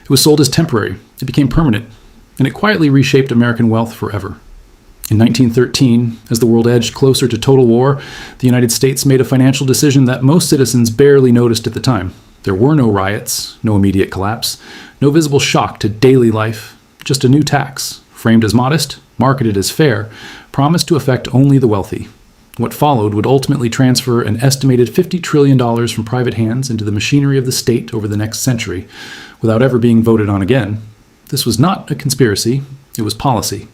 It was sold as temporary. It became permanent, and it quietly reshaped American wealth forever. In 1913, as the world edged closer to total war, the United States made a financial decision that most citizens barely noticed at the time. There were no riots, no immediate collapse, no visible shock to daily life, just a new tax, framed as modest, marketed as fair, promised to affect only the wealthy. What followed would ultimately transfer an estimated $50 trillion from private hands into the machinery of the state over the next century, without ever being voted on again. This was not a conspiracy, it was policy.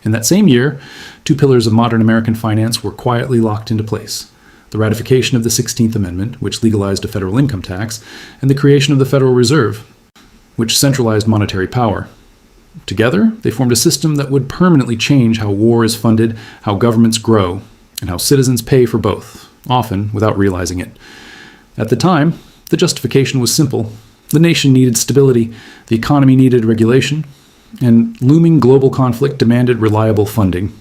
In that same year, two pillars of modern American finance were quietly locked into place: the ratification of the 16th Amendment, which legalized a federal income tax, and the creation of the Federal Reserve, which centralized monetary power. Together, they formed a system that would permanently change how war is funded, how governments grow, and how citizens pay for both, often without realizing it. At the time, the justification was simple. The nation needed stability, the economy needed regulation, and looming global conflict demanded reliable funding.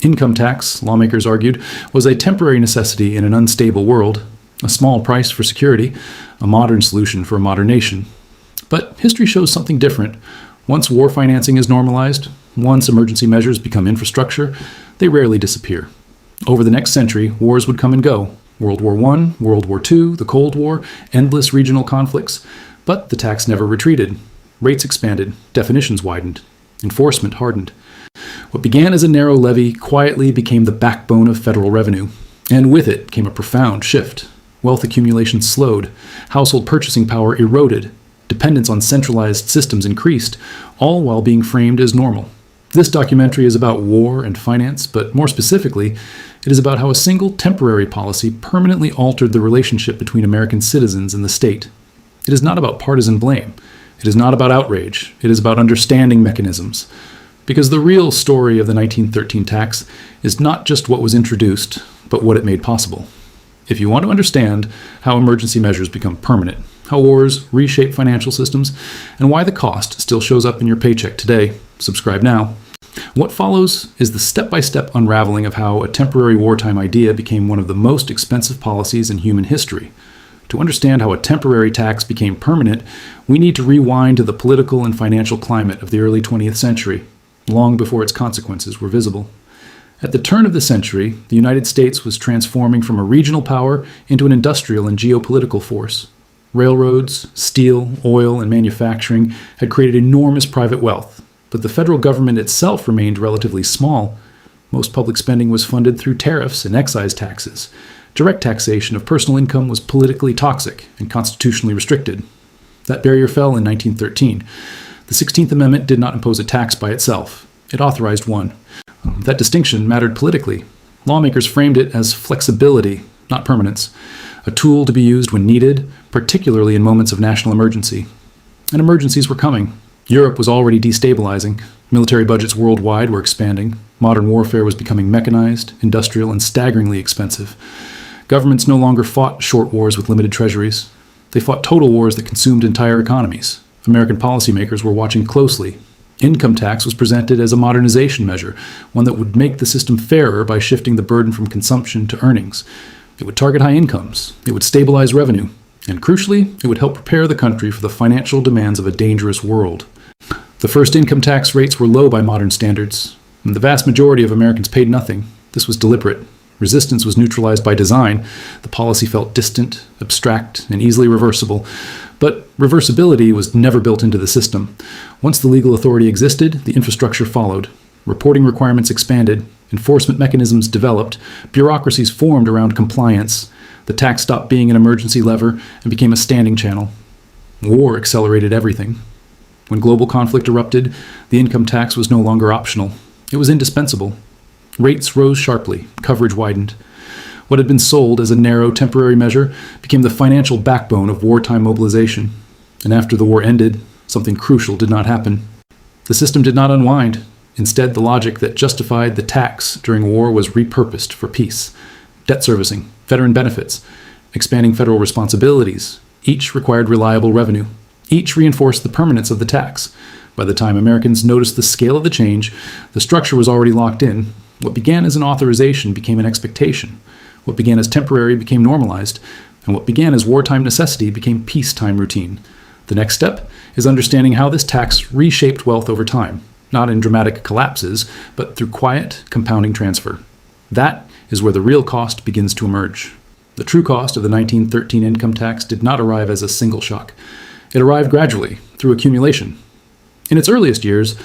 Income tax, lawmakers argued, was a temporary necessity in an unstable world, a small price for security, a modern solution for a modern nation. But history shows something different. Once war financing is normalized, once emergency measures become infrastructure, they rarely disappear. Over the next century, wars would come and go. World War I, World War II, the Cold War, endless regional conflicts. But the tax never retreated. Rates expanded, definitions widened, enforcement hardened. What began as a narrow levy quietly became the backbone of federal revenue, and with it came a profound shift. Wealth accumulation slowed, household purchasing power eroded, dependence on centralized systems increased, all while being framed as normal. This documentary is about war and finance, but more specifically, it is about how a single temporary policy permanently altered the relationship between American citizens and the state. It is not about partisan blame. It is not about outrage. It is about understanding mechanisms. Because the real story of the 1913 tax is not just what was introduced, but what it made possible. If you want to understand how emergency measures become permanent, how wars reshape financial systems, and why the cost still shows up in your paycheck today, subscribe now. What follows is the step-by-step unraveling of how a temporary wartime idea became one of the most expensive policies in human history. To understand how a temporary tax became permanent, we need to rewind to the political and financial climate of the early 20th century, long before its consequences were visible. At the turn of the century, the United States was transforming from a regional power into an industrial and geopolitical force. Railroads, steel, oil, and manufacturing had created enormous private wealth, but the federal government itself remained relatively small. Most public spending was funded through tariffs and excise taxes. Direct taxation of personal income was politically toxic and constitutionally restricted. That barrier fell in 1913. The 16th Amendment did not impose a tax by itself. It authorized one. That distinction mattered politically. Lawmakers framed it as flexibility, not permanence, a tool to be used when needed, particularly in moments of national emergency. And emergencies were coming. Europe was already destabilizing. Military budgets worldwide were expanding. Modern warfare was becoming mechanized, industrial, and staggeringly expensive. Governments no longer fought short wars with limited treasuries. They fought total wars that consumed entire economies. American policymakers were watching closely. Income tax was presented as a modernization measure, one that would make the system fairer by shifting the burden from consumption to earnings. It would target high incomes. It would stabilize revenue. And crucially, it would help prepare the country for the financial demands of a dangerous world. The first income tax rates were low by modern standards, and the vast majority of Americans paid nothing. This was deliberate. Resistance was neutralized by design. The policy felt distant, abstract, and easily reversible. But reversibility was never built into the system. Once the legal authority existed, the infrastructure followed. Reporting requirements expanded. Enforcement mechanisms developed. Bureaucracies formed around compliance. The tax stopped being an emergency lever and became a standing channel. War accelerated everything. When global conflict erupted, the income tax was no longer optional. It was indispensable. Rates rose sharply, coverage widened. What had been sold as a narrow, temporary measure became the financial backbone of wartime mobilization. And after the war ended, something crucial did not happen. The system did not unwind. Instead, the logic that justified the tax during war was repurposed for peace. Debt servicing, veteran benefits, expanding federal responsibilities, each required reliable revenue. Each reinforced the permanence of the tax. By the time Americans noticed the scale of the change, the structure was already locked in. What began as an authorization became an expectation. What began as temporary became normalized, and what began as wartime necessity became peacetime routine. The next step is understanding how this tax reshaped wealth over time, not in dramatic collapses, but through quiet, compounding transfer. That is where the real cost begins to emerge. The true cost of the 1913 income tax did not arrive as a single shock. It arrived gradually, through accumulation. In its earliest years,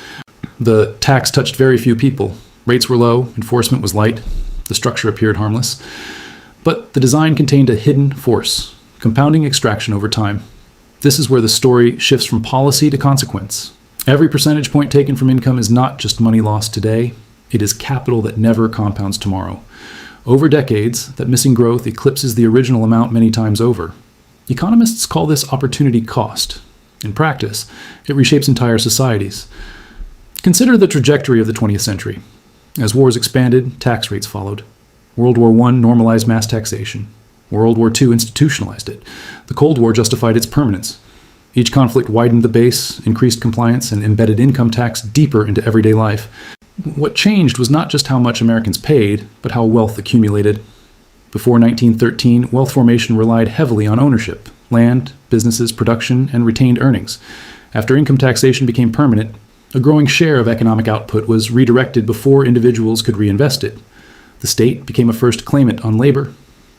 the tax touched very few people. Rates were low, enforcement was light, the structure appeared harmless. But the design contained a hidden force, compounding extraction over time. This is where the story shifts from policy to consequence. Every percentage point taken from income is not just money lost today, it is capital that never compounds tomorrow. Over decades, that missing growth eclipses the original amount many times over. Economists call this opportunity cost. In practice, it reshapes entire societies. Consider the trajectory of the 20th century. As wars expanded, tax rates followed. World War I normalized mass taxation. World War II institutionalized it. The Cold War justified its permanence. Each conflict widened the base, increased compliance, and embedded income tax deeper into everyday life. What changed was not just how much Americans paid, but how wealth accumulated. Before 1913, wealth formation relied heavily on ownership, land, businesses, production, and retained earnings. After income taxation became permanent, a growing share of economic output was redirected before individuals could reinvest it. The state became a first claimant on labor.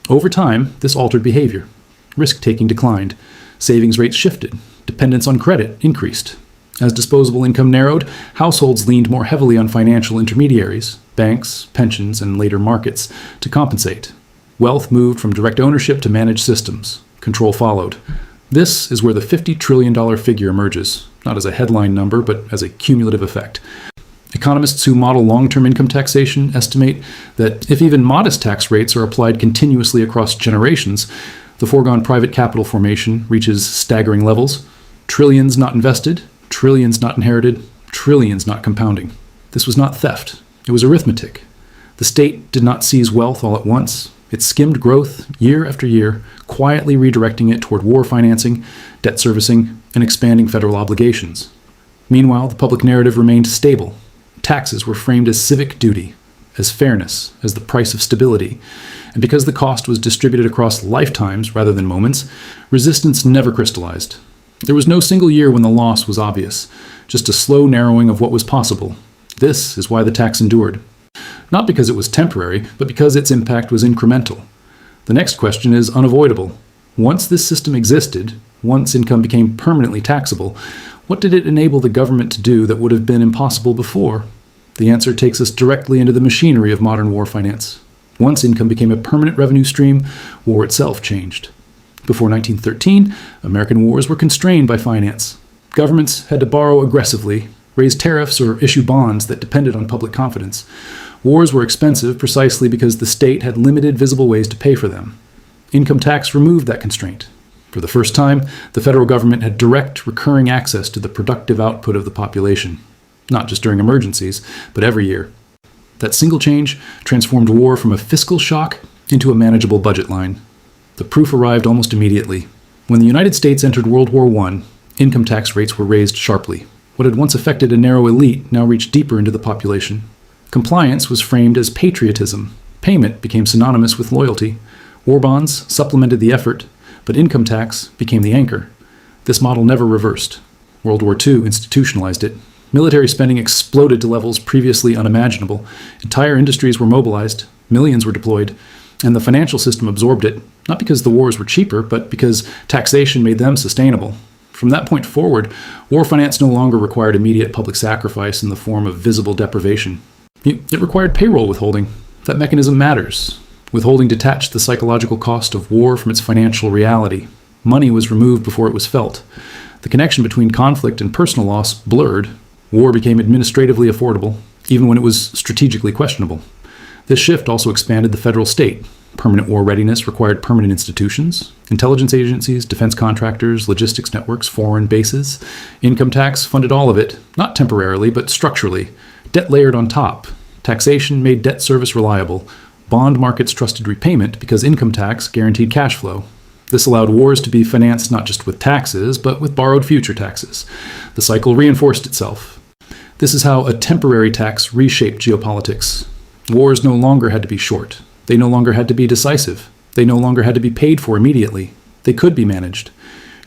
Over time, this altered behavior. Risk-taking declined. Savings rates shifted. Dependence on credit increased. As disposable income narrowed, households leaned more heavily on financial intermediaries, banks, pensions, and later markets, to compensate. Wealth moved from direct ownership to managed systems. Control followed. This is where the $50 trillion figure emerges, not as a headline number, but as a cumulative effect. Economists who model long-term income taxation estimate that if even modest tax rates are applied continuously across generations, the foregone private capital formation reaches staggering levels. Trillions not invested, trillions not inherited, trillions not compounding. This was not theft. It was arithmetic. The state did not seize wealth all at once. It skimmed growth year after year, quietly redirecting it toward war financing, debt servicing, and expanding federal obligations. Meanwhile, the public narrative remained stable. Taxes were framed as civic duty, as fairness, as the price of stability. And because the cost was distributed across lifetimes rather than moments, resistance never crystallized. There was no single year when the loss was obvious, just a slow narrowing of what was possible. This is why the tax endured. Not because it was temporary, but because its impact was incremental. The next question is unavoidable. Once this system existed, once income became permanently taxable, what did it enable the government to do that would have been impossible before? The answer takes us directly into the machinery of modern war finance. Once income became a permanent revenue stream, war itself changed. Before 1913, American wars were constrained by finance. Governments had to borrow aggressively, raise tariffs, or issue bonds that depended on public confidence. Wars were expensive precisely because the state had limited visible ways to pay for them. Income tax removed that constraint. For the first time, the federal government had direct, recurring access to the productive output of the population, not just during emergencies, but every year. That single change transformed war from a fiscal shock into a manageable budget line. The proof arrived almost immediately. When the United States entered World War I, income tax rates were raised sharply. What had once affected a narrow elite now reached deeper into the population. Compliance was framed as patriotism. Payment became synonymous with loyalty. War bonds supplemented the effort, but income tax became the anchor. This model never reversed. World War II institutionalized it. Military spending exploded to levels previously unimaginable. Entire industries were mobilized. Millions were deployed. And the financial system absorbed it, not because the wars were cheaper, but because taxation made them sustainable. From that point forward, war finance no longer required immediate public sacrifice in the form of visible deprivation. It required payroll withholding. That mechanism matters. Withholding detached the psychological cost of war from its financial reality. Money was removed before it was felt. The connection between conflict and personal loss blurred. War became administratively affordable, even when it was strategically questionable. This shift also expanded the federal state. Permanent war readiness required permanent institutions, intelligence agencies, defense contractors, logistics networks, foreign bases. Income tax funded all of it, not temporarily, but structurally. Debt layered on top. Taxation made debt service reliable. Bond markets trusted repayment because income tax guaranteed cash flow. This allowed wars to be financed not just with taxes, but with borrowed future taxes. The cycle reinforced itself. This is how a temporary tax reshaped geopolitics. Wars no longer had to be short. They no longer had to be decisive. They no longer had to be paid for immediately. They could be managed.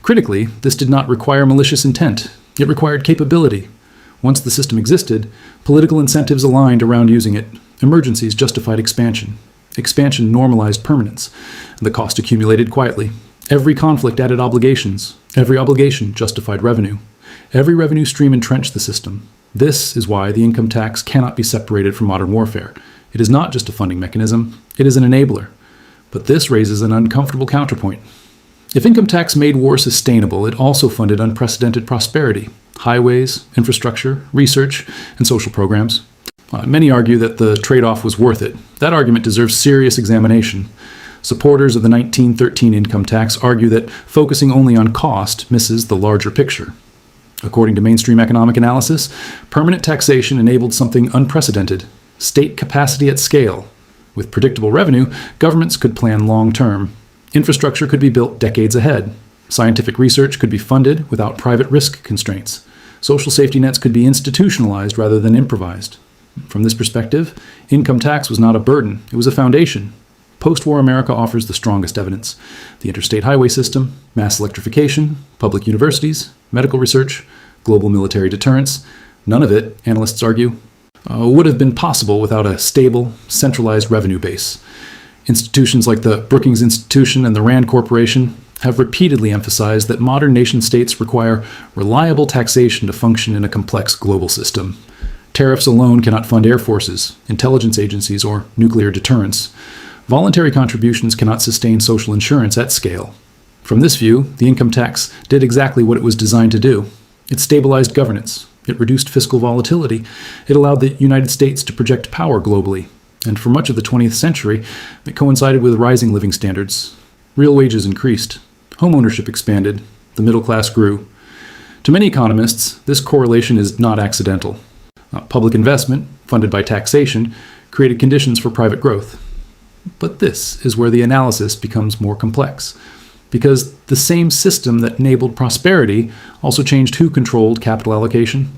Critically, this did not require malicious intent. It required capability. Once the system existed, political incentives aligned around using it. Emergencies justified expansion. Expansion normalized permanence. The cost accumulated quietly. Every conflict added obligations. Every obligation justified revenue. Every revenue stream entrenched the system. This is why the income tax cannot be separated from modern warfare. It is not just a funding mechanism, it is an enabler. But this raises an uncomfortable counterpoint. If income tax made war sustainable, it also funded unprecedented prosperity, highways, infrastructure, research, and social programs. Many argue that the trade-off was worth it. That argument deserves serious examination. Supporters of the 1913 income tax argue that focusing only on cost misses the larger picture. According to mainstream economic analysis, permanent taxation enabled something unprecedented: state capacity at scale. With predictable revenue, governments could plan long-term. Infrastructure could be built decades ahead. Scientific research could be funded without private risk constraints. Social safety nets could be institutionalized rather than improvised. From this perspective, income tax was not a burden, it was a foundation. Post-war America offers the strongest evidence: the interstate highway system, mass electrification, public universities, medical research, global military deterrence. None of it, analysts argue, would have been possible without a stable, centralized revenue base. Institutions like the Brookings Institution and the Rand Corporation have repeatedly emphasized that modern nation-states require reliable taxation to function in a complex global system. Tariffs alone cannot fund air forces, intelligence agencies, or nuclear deterrence. Voluntary contributions cannot sustain social insurance at scale. From this view, the income tax did exactly what it was designed to do. It stabilized governance. It reduced fiscal volatility. It allowed the United States to project power globally. And for much of the 20th century, it coincided with rising living standards. Real wages increased. Home ownership expanded. The middle class grew. To many economists, this correlation is not accidental. Public investment, funded by taxation, created conditions for private growth. But this is where the analysis becomes more complex, because the same system that enabled prosperity also changed who controlled capital allocation.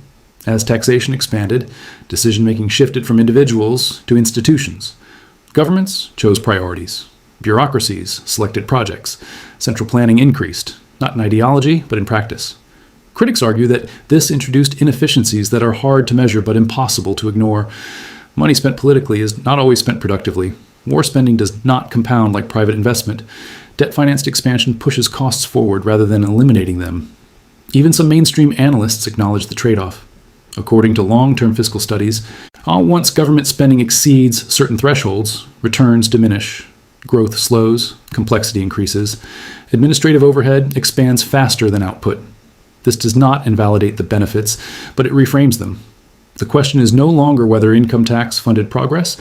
As taxation expanded, decision-making shifted from individuals to institutions. Governments chose priorities. Bureaucracies selected projects. Central planning increased, not in ideology, but in practice. Critics argue that this introduced inefficiencies that are hard to measure but impossible to ignore. Money spent politically is not always spent productively. War spending does not compound like private investment. Debt-financed expansion pushes costs forward rather than eliminating them. Even some mainstream analysts acknowledge the trade-off. According to long-term fiscal studies, once government spending exceeds certain thresholds, returns diminish, growth slows, complexity increases, administrative overhead expands faster than output. This does not invalidate the benefits, but it reframes them. The question is no longer whether income tax funded progress.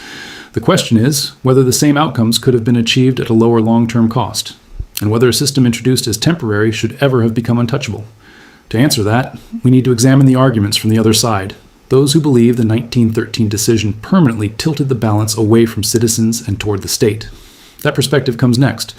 The question is whether the same outcomes could have been achieved at a lower long-term cost, and whether a system introduced as temporary should ever have become untouchable. To answer that, we need to examine the arguments from the other side, those who believe the 1913 decision permanently tilted the balance away from citizens and toward the state. That perspective comes next.